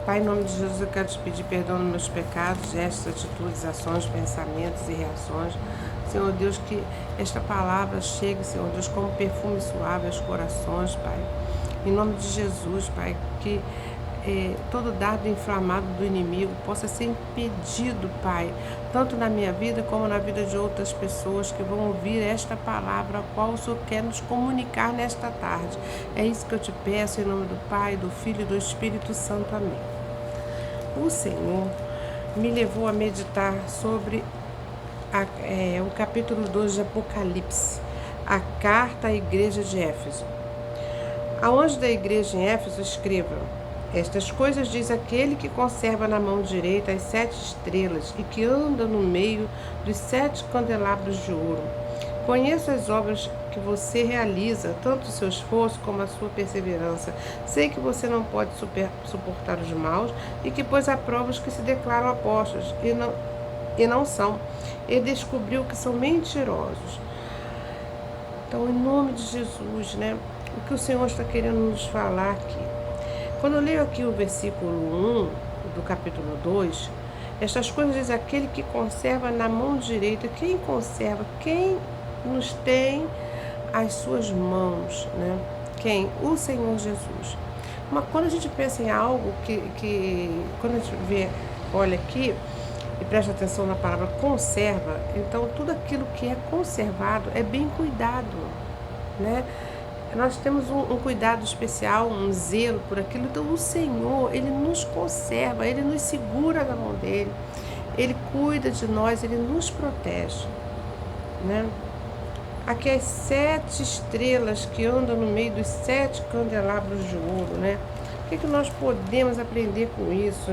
Pai, em nome de Jesus, eu quero te pedir perdão dos meus pecados, gestos, atitudes, ações, pensamentos e reações. Senhor Deus, que esta palavra chegue, Senhor Deus, como perfume suave aos corações, Pai. Em nome de Jesus, Pai, que todo dardo inflamado do inimigo possa ser impedido, Pai, tanto na minha vida como na vida de outras pessoas que vão ouvir esta palavra, a qual o Senhor quer nos comunicar nesta tarde. É isso que eu te peço, em nome do Pai, do Filho e do Espírito Santo. Amém. O Senhor me levou a meditar sobre o capítulo 2 de Apocalipse, a carta à igreja de Éfeso. A anjo da igreja em Éfeso escreva: estas coisas diz aquele que conserva na mão direita as 7 estrelas e que anda no meio dos 7 candelabros de ouro. Conheço as obras que você realiza, tanto o seu esforço como a sua perseverança. Sei que você não pode suportar os maus e que pôs a prova os que se declaram apóstolos e não são. E descobriu que são mentirosos. Então, em nome de Jesus, o que o Senhor está querendo nos falar aqui? Quando eu leio aqui o versículo 1 do capítulo 2, estas coisas diz aquele que conserva na mão direita. Quem conserva? Quem nos tem as suas mãos, Quem? O Senhor Jesus. Mas quando a gente pensa em algo quando a gente olha aqui e presta atenção na palavra conserva, então tudo aquilo que é conservado é bem cuidado, Nós temos um cuidado especial, um zelo por aquilo. Então o Senhor, Ele nos conserva, Ele nos segura na mão dEle, Ele cuida de nós, Ele nos protege, Aqui as 7 estrelas que andam no meio dos 7 candelabros de ouro, O que nós podemos aprender com isso,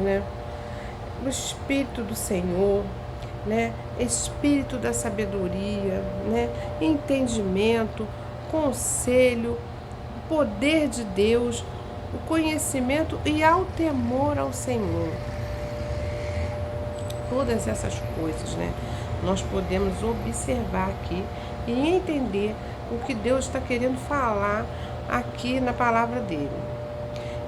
O Espírito do Senhor, Espírito da sabedoria, Entendimento, conselho, o poder de Deus, o conhecimento e ao temor ao Senhor. Todas essas coisas, nós podemos observar aqui e entender o que Deus está querendo falar aqui na palavra dele.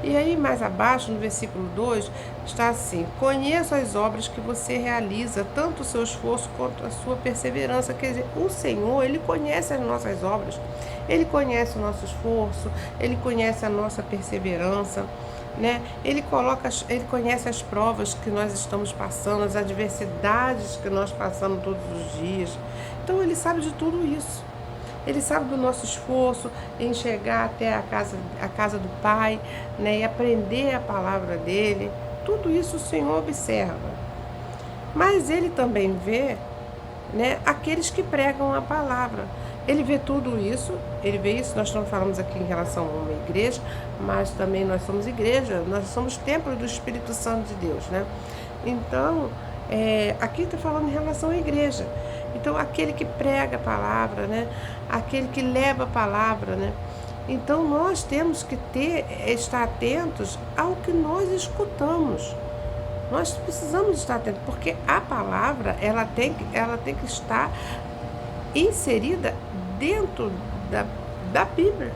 E aí mais abaixo, no versículo 2, está assim: conheço as obras que você realiza, tanto o seu esforço quanto a sua perseverança. Quer dizer, o Senhor, Ele conhece as nossas obras, Ele conhece o nosso esforço, Ele conhece a nossa perseverança, Ele conhece as provas que nós estamos passando, as adversidades que nós passamos todos os dias. Então Ele sabe de tudo isso. Ele sabe do nosso esforço em chegar até a casa do Pai, e aprender a palavra dele. Tudo isso o Senhor observa. Mas Ele também vê, aqueles que pregam a palavra. Ele vê tudo isso, Ele vê isso. Nós estamos falando aqui em relação a uma igreja, mas também nós somos igreja, nós somos templo do Espírito Santo de Deus, Então, aqui está falando em relação à igreja. Então, aquele que prega a palavra, aquele que leva a palavra, Então, nós temos que estar atentos ao que nós escutamos. Nós precisamos estar atentos, porque a palavra, ela tem que estar inserida dentro da Bíblia.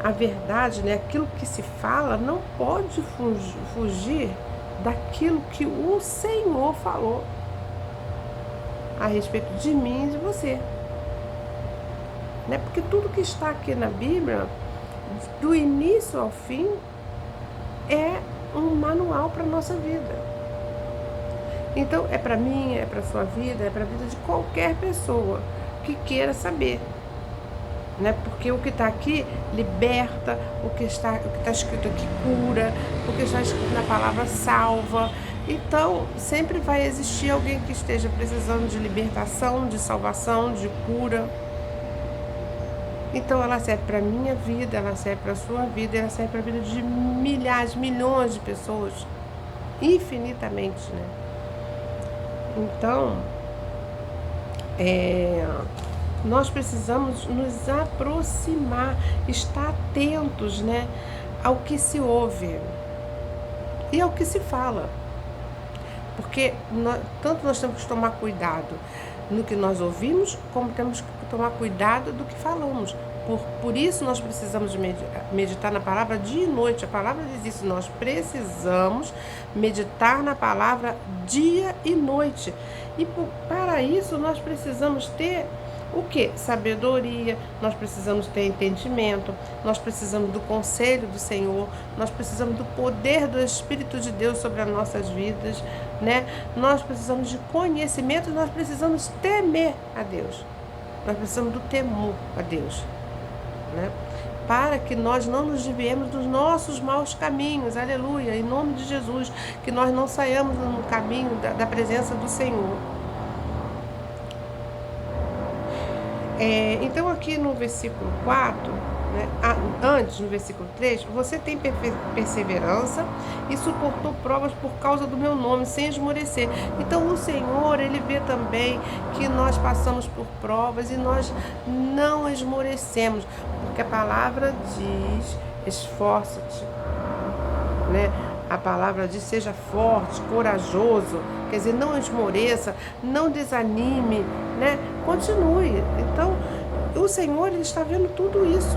A verdade, aquilo que se fala não pode fugir daquilo que o Senhor falou a respeito de mim e de você. Porque tudo que está aqui na Bíblia, do início ao fim, é um manual para a nossa vida. Então, é para mim, é para a sua vida, é para a vida de qualquer pessoa que queira saber. Porque o que está aqui liberta, o que está escrito aqui cura, o que está escrito na palavra salva. Então, sempre vai existir alguém que esteja precisando de libertação, de salvação, de cura. Então, ela serve para a minha vida, ela serve para a sua vida, ela serve para a vida de milhares, milhões de pessoas, infinitamente, Então, nós precisamos nos aproximar, estar atentos, ao que se ouve e ao que se fala. Porque tanto nós temos que tomar cuidado no que nós ouvimos, como temos que tomar cuidado do que falamos. Por isso nós precisamos meditar na palavra dia e noite. A palavra diz isso, nós precisamos meditar na palavra dia e noite. E para isso nós precisamos ter o que? Sabedoria, nós precisamos ter entendimento, nós precisamos do conselho do Senhor, nós precisamos do poder do Espírito de Deus sobre as nossas vidas, né? Nós precisamos de conhecimento, nós precisamos temer a Deus. Nós precisamos do temor a Deus, né? Para que nós não nos desviemos dos nossos maus caminhos, aleluia, em nome de Jesus, que nós não saiamos no caminho da presença do Senhor. Então aqui no versículo 4, né, antes no versículo 3, você tem perseverança e suportou provas por causa do meu nome, sem esmorecer. Então o Senhor, Ele vê também que nós passamos por provas e nós não esmorecemos, porque a palavra diz, esforça-te, né? A palavra diz, seja forte, corajoso, quer dizer, não esmoreça, não desanime, né? Continue. Então, o Senhor, Ele está vendo tudo isso.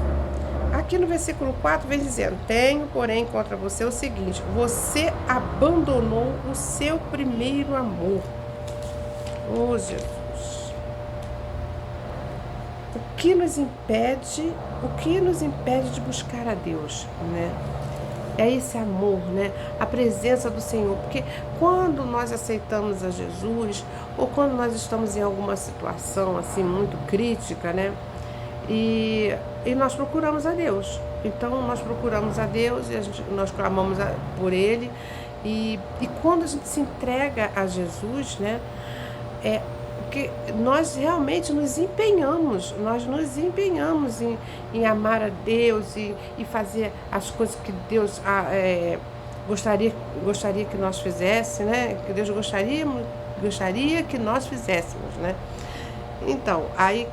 Aqui no versículo 4 vem dizendo, tenho, porém, contra você o seguinte, você abandonou o seu primeiro amor. Oh, Jesus. O que nos impede de buscar a Deus, né? É esse amor, né? A presença do Senhor. Porque quando nós aceitamos a Jesus, ou quando nós estamos em alguma situação assim muito crítica, né? E nós procuramos a Deus. Então nós procuramos a Deus e nós clamamos por Ele. E quando a gente se entrega a Jesus, né? Porque nós realmente nos empenhamos em amar a Deus e fazer as coisas que Deus gostaria que nós fizéssemos, né? Que Deus gostaria que nós fizéssemos, né? Então, aí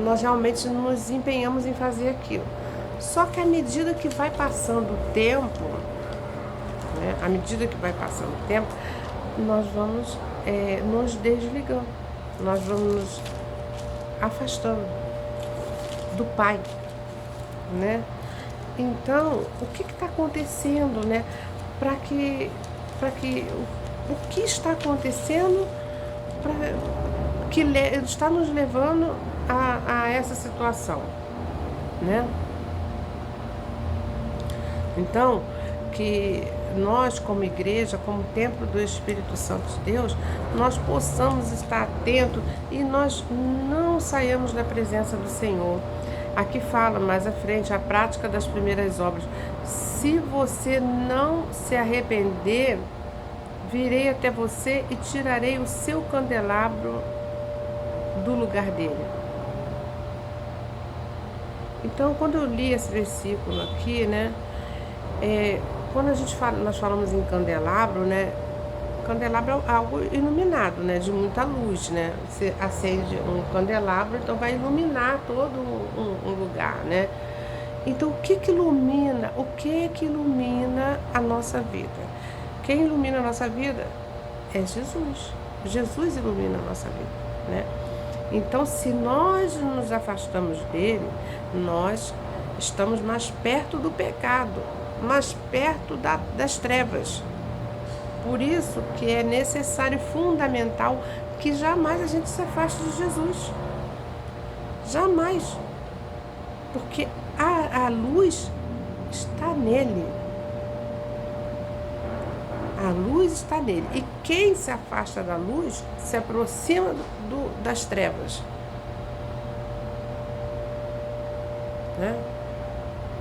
nós realmente nos empenhamos em fazer aquilo. Só que à medida que vai passando o tempo, né? À medida que vai passando o tempo, nós vamos nos desligando. Nós vamos nos afastando do Pai, né? Então, o que está acontecendo, né? O que está acontecendo que está nos levando a essa situação, né? Então, que nós como igreja, como templo do Espírito Santo de Deus, nós possamos estar atentos e nós não saiamos da presença do Senhor. Aqui fala mais à frente, a prática das primeiras obras. Se você não se arrepender, virei até você e tirarei o seu candelabro do lugar dele. Então, quando eu li esse versículo aqui, né, quando nós falamos em candelabro, né? Candelabro é algo iluminado, né? De muita luz, né? Você acende um candelabro, então vai iluminar todo um lugar, né? Então, o que ilumina? O que ilumina a nossa vida? Quem ilumina a nossa vida é Jesus. Jesus ilumina a nossa vida, né? Então, se nós nos afastamos dele, nós estamos mais perto do pecado, mais perto das trevas. Por isso que é necessário, fundamental, que jamais a gente se afaste de Jesus. Jamais. Porque a luz está nele. A luz está nele. E quem se afasta da luz se aproxima das trevas. Né?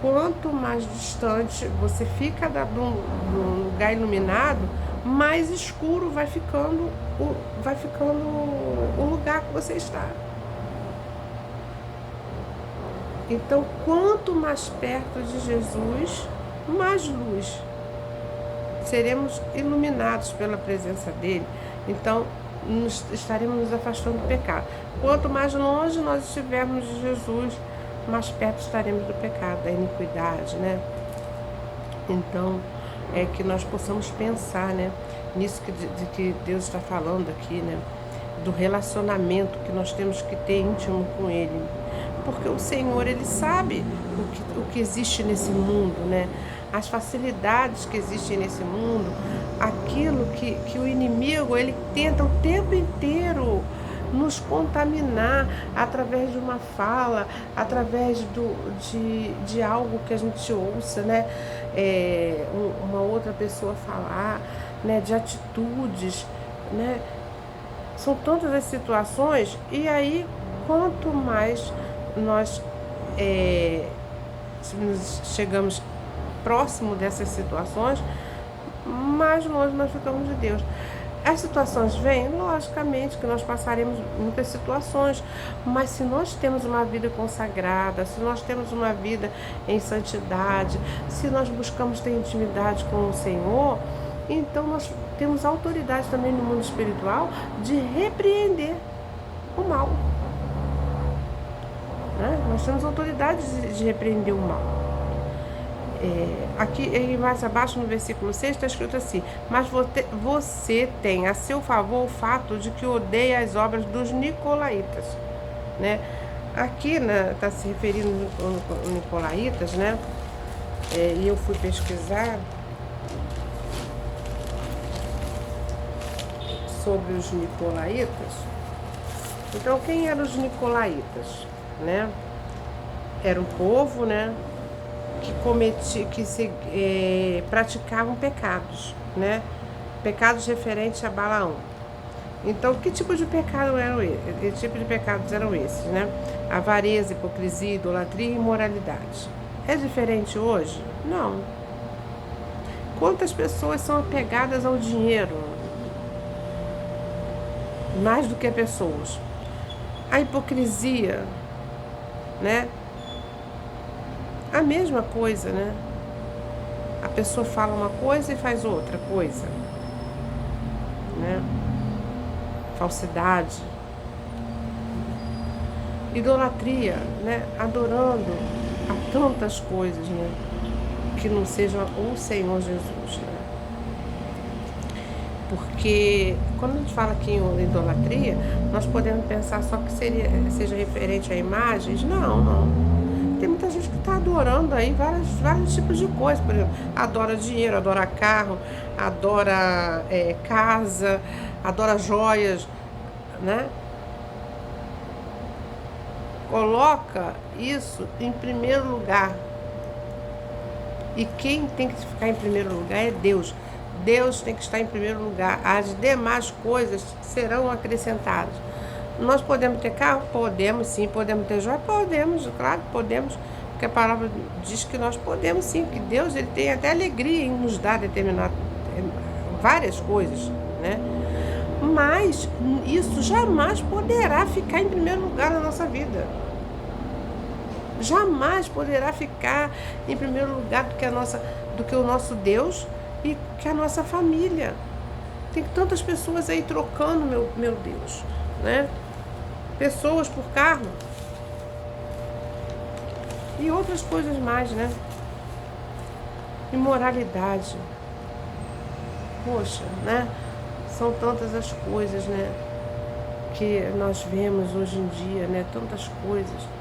Quanto mais distante você fica do lugar iluminado, mais escuro vai ficando o lugar que você está. Então, quanto mais perto de Jesus, mais luz. Seremos iluminados pela presença dele. Então, estaremos nos afastando do pecado. Quanto mais longe nós estivermos de Jesus, mais perto estaremos do pecado, da iniquidade, né? Então, que nós possamos pensar, né? Nisso que Deus está falando aqui, né? do relacionamento que nós temos que ter íntimo com Ele. Porque o Senhor, Ele sabe o que existe nesse mundo, né? As facilidades que existem nesse mundo, aquilo que o inimigo, ele tenta o tempo inteiro nos contaminar através de uma fala, através de algo que a gente ouça, né? Uma outra pessoa falar, né? De atitudes, né? São tantas as situações, e aí quanto mais nós chegamos próximo dessas situações, mais longe nós ficamos de Deus. As situações vêm, logicamente que nós passaremos muitas situações, mas se nós temos uma vida consagrada, se nós temos uma vida em santidade, se nós buscamos ter intimidade com o Senhor, então nós temos autoridade também no mundo espiritual de repreender o mal. Né? Nós temos autoridade de repreender o mal. Aqui mais abaixo no versículo 6 está escrito assim: mas você tem a seu favor o fato de que odeia as obras dos nicolaítas, né? Aqui, né, está se referindo aos nicolaítas, né? E eu fui pesquisar sobre os nicolaítas. Então, quem eram os nicolaítas, né? Era um povo, né, que praticavam pecados, né? Pecados referentes a Balaão. Então, que tipo de pecado eram esses? Que tipo de pecados eram esses, né? Avareza, hipocrisia, idolatria e imoralidade. É diferente hoje? Não. Quantas pessoas são apegadas ao dinheiro? Mais do que pessoas. A hipocrisia, né? A mesma coisa, né? A pessoa fala uma coisa e faz outra coisa, né? Falsidade, idolatria, né? Adorando a tantas coisas, né? Que não sejam o Senhor Jesus, né? Porque quando a gente fala aqui em idolatria, nós podemos pensar só que seja referente a imagens. Não. Tem muita gente que está adorando aí vários tipos de coisas. Por exemplo, adora dinheiro, adora carro, adora casa, adora joias, né? Coloca isso em primeiro lugar. E quem tem que ficar em primeiro lugar é Deus. Deus tem que estar em primeiro lugar. As demais coisas serão acrescentadas. Nós podemos ter carro? Podemos sim. Podemos ter joia? Podemos, claro que podemos. Porque a palavra diz que nós podemos sim. Que Deus, ele tem até alegria em nos dar várias coisas, né? Mas isso jamais poderá ficar em primeiro lugar na nossa vida. Jamais poderá ficar em primeiro lugar do que o nosso Deus e que a nossa família. Tem tantas pessoas aí trocando, meu Deus, né? Pessoas por carro e outras coisas mais, né? Imoralidade. Poxa, né? São tantas as coisas, né? Que nós vemos hoje em dia, né? Tantas coisas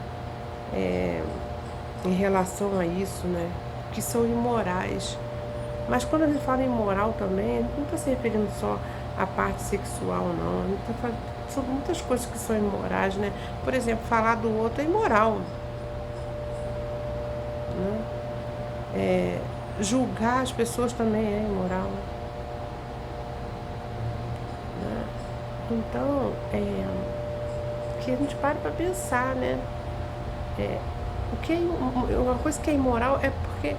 em relação a isso, né? Que são imorais. Mas quando a gente fala em moral também, não está se referindo só à parte sexual, não. São muitas coisas que são imorais, né? Por exemplo, falar do outro é imoral. Né? Julgar as pessoas também é imoral. Né? Então, que a gente pare para pensar, né? Uma coisa que é imoral é porque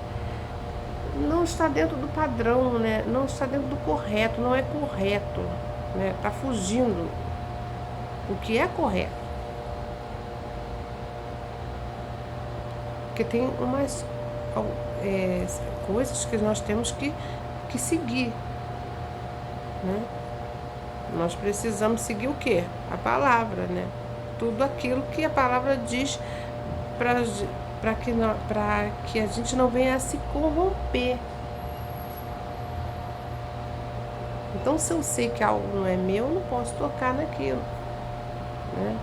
não está dentro do padrão, né? Não está dentro do correto, não é correto, né? Está fugindo o que é correto. Porque tem umas coisas que nós temos que seguir, né? Nós precisamos seguir o quê? A palavra, né? Tudo aquilo que a palavra diz para que a gente não venha a se corromper. Então, se eu sei que algo não é meu, eu não posso tocar naquilo, né?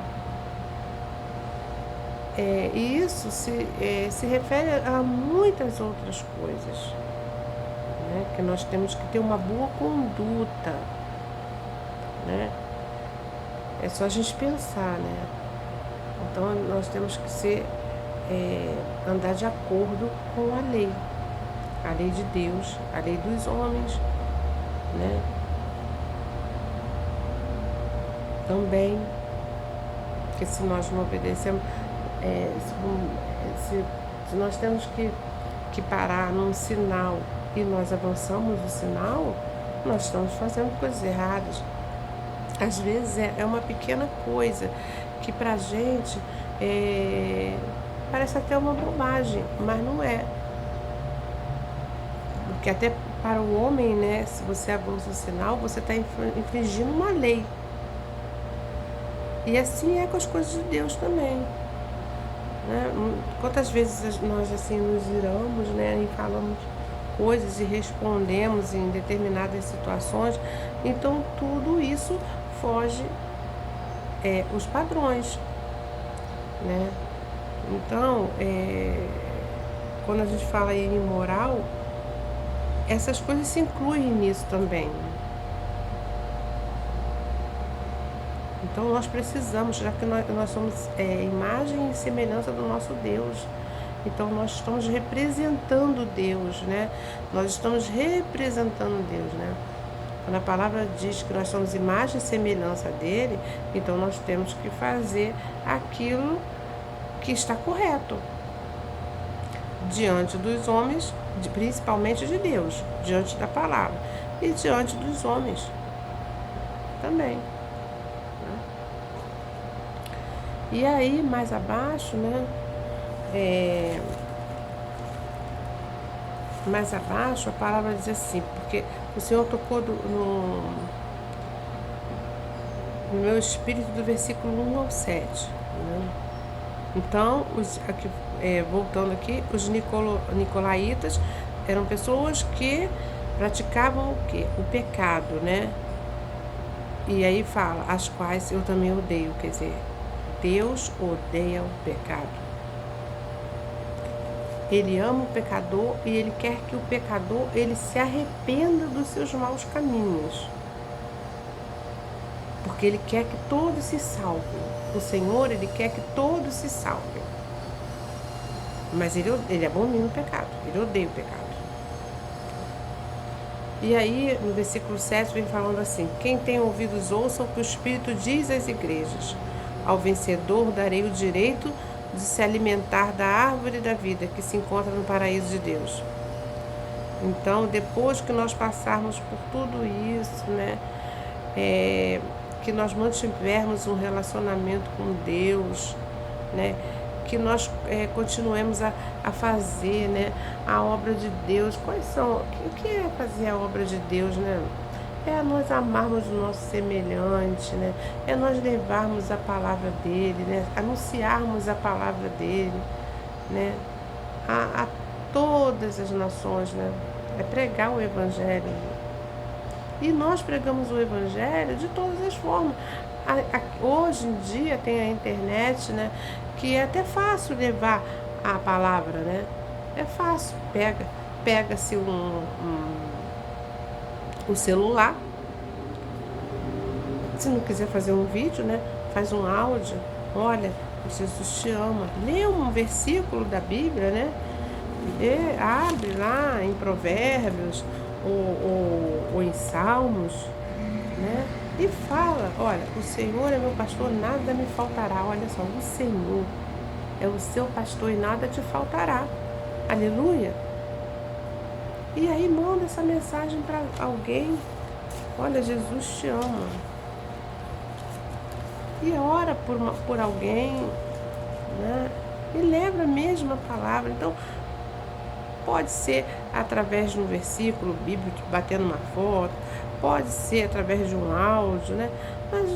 E isso se refere a muitas outras coisas, né? Que nós temos que ter uma boa conduta, né? É só a gente pensar, né? Então, nós temos que andar de acordo com a lei de Deus, a lei dos homens, né? Também, porque se nós não obedecemos, se nós temos que parar num sinal e nós avançamos o sinal, nós estamos fazendo coisas erradas. Às vezes é uma pequena coisa que pra gente parece até uma bobagem, mas não é. Porque até para o homem, né, se você avança o sinal, você está infringindo uma lei. E assim é com as coisas de Deus também, né? Quantas vezes nós assim nos iramos, né, e falamos coisas e respondemos em determinadas situações, então tudo isso foge os padrões, né? Então, quando a gente fala em moral, essas coisas se incluem nisso também. Então nós precisamos, já que nós somos imagem e semelhança do nosso Deus, então nós estamos representando Deus, né? Nós estamos representando Deus, né? Quando a palavra diz que nós somos imagem e semelhança dele, então nós temos que fazer aquilo que está correto diante dos homens, principalmente de Deus, diante da palavra, e diante dos homens também. E aí, mais abaixo, né? Mais abaixo, a palavra diz assim, porque o Senhor tocou no meu espírito do versículo 1 ao 7. Né? Então, voltando aqui, os nicolaítas eram pessoas que praticavam o quê? O pecado, né? E aí fala, as quais eu também odeio, quer dizer, Deus odeia o pecado. Ele ama o pecador e ele quer que o pecador ele se arrependa dos seus maus caminhos. Porque ele quer que todos se salvem. O Senhor, ele quer que todos se salvem. Mas ele abomina o pecado, ele odeia o pecado. E aí, no versículo 7, vem falando assim: quem tem ouvidos, ouça o que o Espírito diz às igrejas. Ao vencedor darei o direito de se alimentar da árvore da vida que se encontra no paraíso de Deus. Então, depois que nós passarmos por tudo isso, né, que nós mantivermos um relacionamento com Deus, né, que nós continuemos a fazer, né, a obra de Deus. O que é fazer a obra de Deus, né? É nós amarmos o nosso semelhante, né? É nós levarmos a palavra dele, né? Anunciarmos a palavra dele, né? A todas as nações, né? É pregar o evangelho. E nós pregamos o evangelho de todas as formas. Hoje em dia tem a internet, né? Que é até fácil levar a palavra, né? É fácil. Pega-se o celular, se não quiser fazer um vídeo, né, faz um áudio. Olha, Jesus te ama, lê um versículo da Bíblia, né, abre lá em Provérbios ou em Salmos, né, e fala: olha, o Senhor é meu pastor, nada me faltará. Olha só, o Senhor é o seu pastor e nada te faltará. Aleluia. E aí manda essa mensagem para alguém: olha, Jesus te ama. E ora por alguém, né? E lembra mesmo a palavra. Então, pode ser através de um versículo bíblico, batendo uma foto, pode ser através de um áudio, né? Mas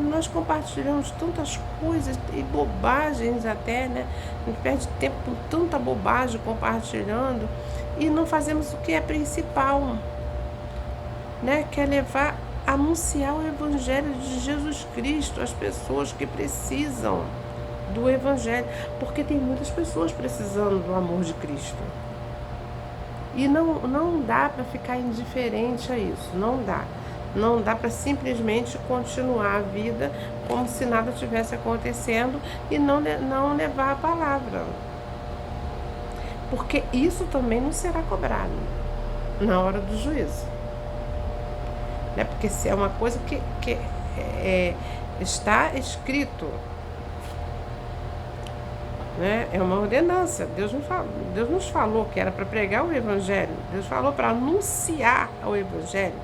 nós compartilhamos tantas coisas e bobagens até, né? A gente perde tempo com tanta bobagem compartilhando e não fazemos o que é principal. né? Quer levar, anunciar o Evangelho de Jesus Cristo às pessoas que precisam do Evangelho, porque tem muitas pessoas precisando do amor de Cristo. E não dá para ficar indiferente a isso, não dá. Não dá para simplesmente continuar a vida como se nada tivesse acontecendo e não levar a palavra. Porque isso também não será cobrado na hora do juízo. Né? Porque se é uma coisa que está escrito, né? É uma ordenança. Deus nos falou que era para pregar o Evangelho. Deus falou para anunciar o Evangelho.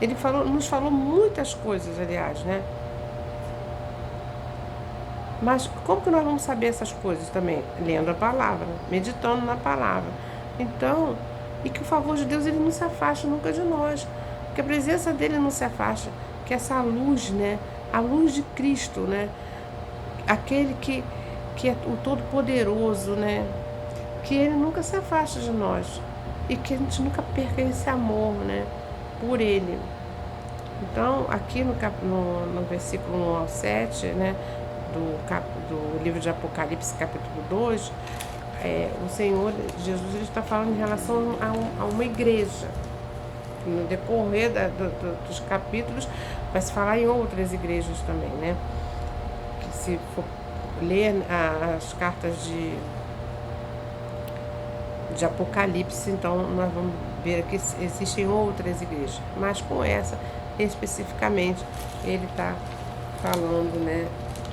Ele nos falou muitas coisas, aliás, né? Mas como que nós vamos saber essas coisas também? Lendo a palavra, meditando na palavra. Então, e que o favor de Deus ele não se afaste nunca de nós. Que a presença dele não se afasta. Que essa luz, né? A luz de Cristo, né? Aquele que é o Todo-Poderoso, né? Que ele nunca se afaste de nós. E que a gente nunca perca esse amor, né? Por ele. Então, aqui no versículo 1 ao 7, né? Do livro de Apocalipse, capítulo 2, o Senhor Jesus está falando em relação a uma igreja. No decorrer dos capítulos, vai se falar em outras igrejas também, né? Que se for ler as cartas de Apocalipse, então nós vamos ver que existem outras igrejas. Mas com essa, especificamente, ele está falando, né?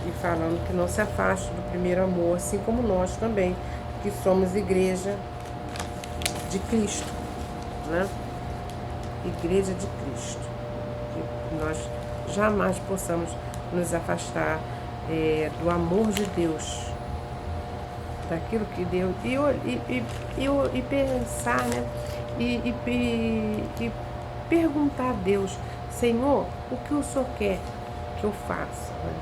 E falando que não se afaste do primeiro amor, assim como nós também, que somos igreja de Cristo, né? Igreja de Cristo. Que nós jamais possamos nos afastar do amor de Deus, daquilo que Deus... E pensar, né? E perguntar a Deus, Senhor, o que o Senhor quer que eu faça? Né?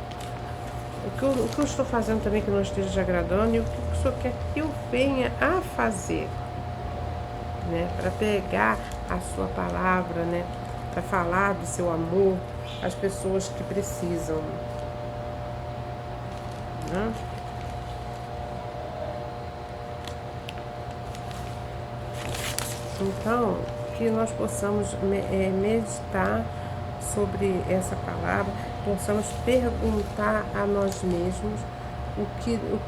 O que eu estou fazendo também que não esteja te agradando e o que o Senhor quer que eu venha a fazer, né? Para pegar a sua palavra, né? Para falar do seu amor às pessoas que precisam, né? Então, que nós possamos meditar sobre essa palavra, possamos perguntar a nós mesmos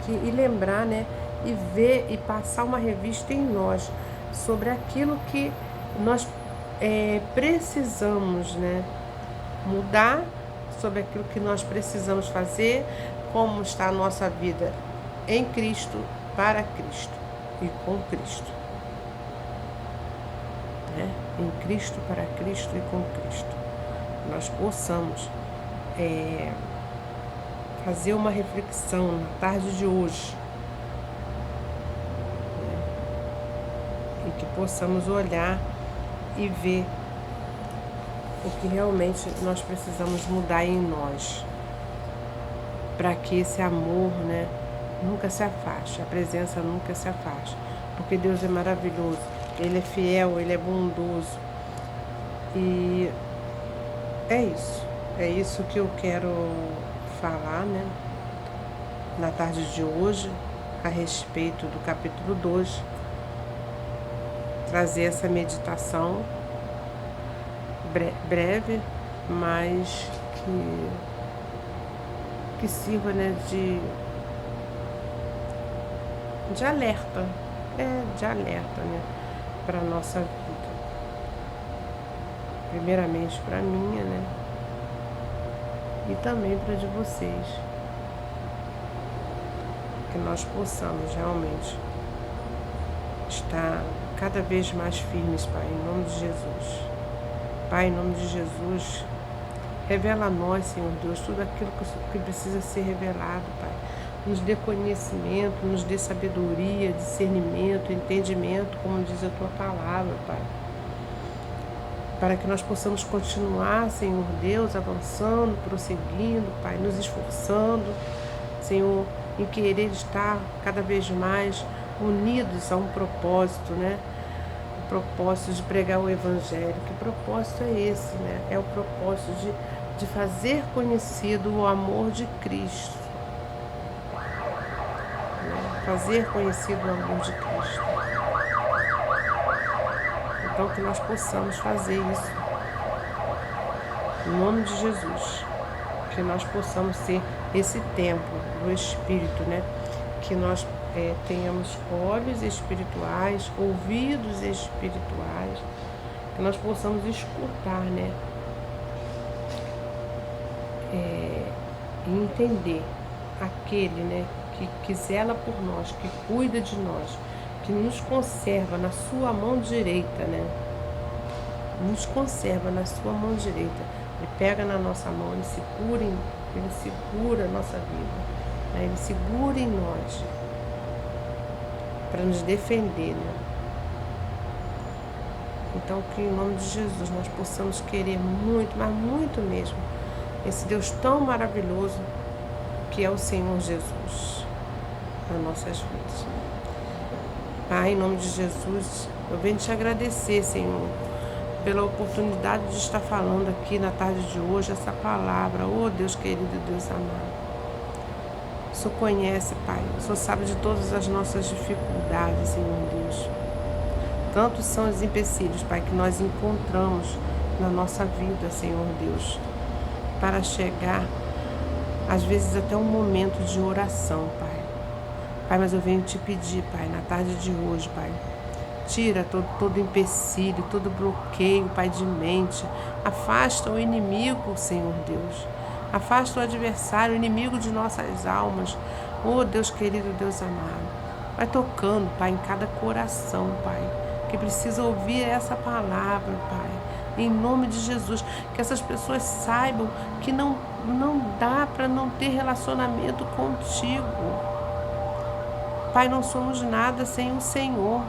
e lembrar, né? E ver e passar uma revista em nós sobre aquilo que nós precisamos, né? Mudar, sobre aquilo que nós precisamos fazer, como está a nossa vida em Cristo, para Cristo e com Cristo. Né? Em Cristo, para Cristo e com Cristo. Nós possamos fazer uma reflexão na tarde de hoje, né? E que possamos olhar e ver o que realmente nós precisamos mudar em nós, para que esse amor, né, nunca se afaste, a presença nunca se afaste, porque Deus é maravilhoso, Ele é fiel, Ele é bondoso. E é isso que eu quero falar, né, na tarde de hoje, a respeito do capítulo 2, trazer essa meditação breve, mas que sirva, né, de alerta, né, para a nossa vida. Primeiramente para a minha, né, e também para a de vocês. Que nós possamos realmente estar cada vez mais firmes, Pai, em nome de Jesus. Pai, em nome de Jesus, revela a nós, Senhor Deus, tudo aquilo que precisa ser revelado, Pai. Nos dê conhecimento, nos dê sabedoria, discernimento, entendimento, como diz a Tua palavra, Pai. Para que nós possamos continuar, Senhor Deus, avançando, prosseguindo, Pai, nos esforçando, Senhor, em querer estar cada vez mais unidos a um propósito, né? propósito de pregar o Evangelho. Que propósito é esse, né? É o propósito de fazer conhecido o amor de Cristo. Né? Fazer conhecido o amor de Cristo. Então, que nós possamos fazer isso. Em nome de Jesus. Que nós possamos ser esse templo do Espírito, né? Que nós tenhamos olhos espirituais, ouvidos espirituais, que nós possamos escutar, né? E entender aquele, né? Que zela por nós, que cuida de nós, que nos conserva na sua mão direita, né? Nos conserva na sua mão direita. Ele pega na nossa mão, ele segura a nossa vida, né? Ele segura em nós para nos defender, né? Então, que em nome de Jesus nós possamos querer muito, mas muito mesmo, esse Deus tão maravilhoso que é o Senhor Jesus nas nossas vidas. Pai, em nome de Jesus, eu venho te agradecer, Senhor, pela oportunidade de estar falando aqui na tarde de hoje essa palavra. Oh, Deus querido, Deus amado. O Senhor conhece, Pai. O Senhor sabe de todas as nossas dificuldades, Senhor Deus. Tantos são os empecilhos, Pai, que nós encontramos na nossa vida, Senhor Deus, para chegar, às vezes, até um momento de oração, Pai. Pai, mas eu venho te pedir, Pai, na tarde de hoje, Pai, tira todo empecilho, todo bloqueio, Pai, de mente. Afasta o inimigo, Senhor Deus. Afasta o adversário, o inimigo de nossas almas. Oh, Deus querido, Deus amado. Vai tocando, Pai, em cada coração, Pai, que precisa ouvir essa palavra, Pai. Em nome de Jesus. Que essas pessoas saibam que não dá para não ter relacionamento contigo. Pai, não somos nada sem o Senhor.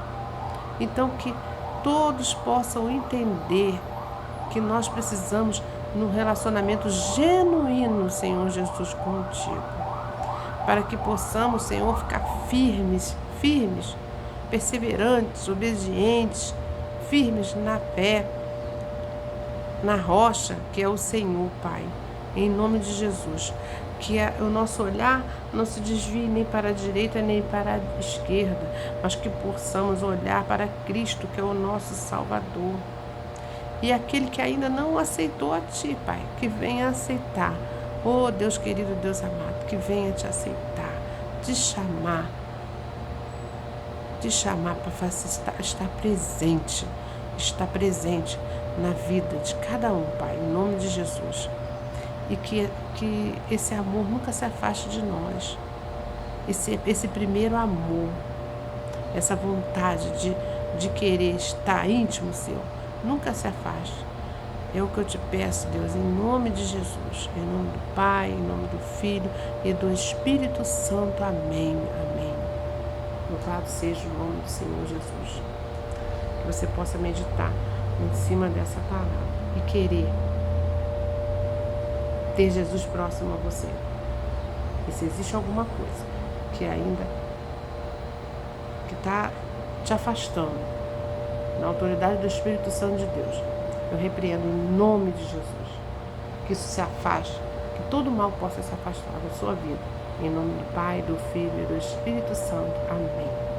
Então, que todos possam entender que nós precisamos de um relacionamento genuíno, Senhor Jesus, contigo. Para que possamos, Senhor, ficar firmes, perseverantes, obedientes, firmes na fé, na rocha que é o Senhor, Pai. Em nome de Jesus. Que o nosso olhar não se desvie nem para a direita nem para a esquerda, mas que possamos olhar para Cristo, que é o nosso Salvador. E aquele que ainda não aceitou a Ti, Pai, que venha aceitar. Oh, Deus querido, Deus amado, que venha te aceitar, te chamar para estar presente na vida de cada um, Pai, em nome de Jesus. E que esse amor nunca se afaste de nós. Esse primeiro amor, essa vontade de querer estar íntimo seu, nunca se afaste. É o que eu te peço, Deus, em nome de Jesus, em nome do Pai, em nome do Filho e do Espírito Santo. Amém, amém. Louvado seja o nome do Senhor Jesus. Que você possa meditar em cima dessa palavra e querer ter Jesus próximo a você. E se existe alguma coisa que ainda está te afastando, na autoridade do Espírito Santo de Deus, eu repreendo em nome de Jesus. Que isso se afaste, que todo mal possa se afastar da sua vida. Em nome do Pai, do Filho e do Espírito Santo. Amém.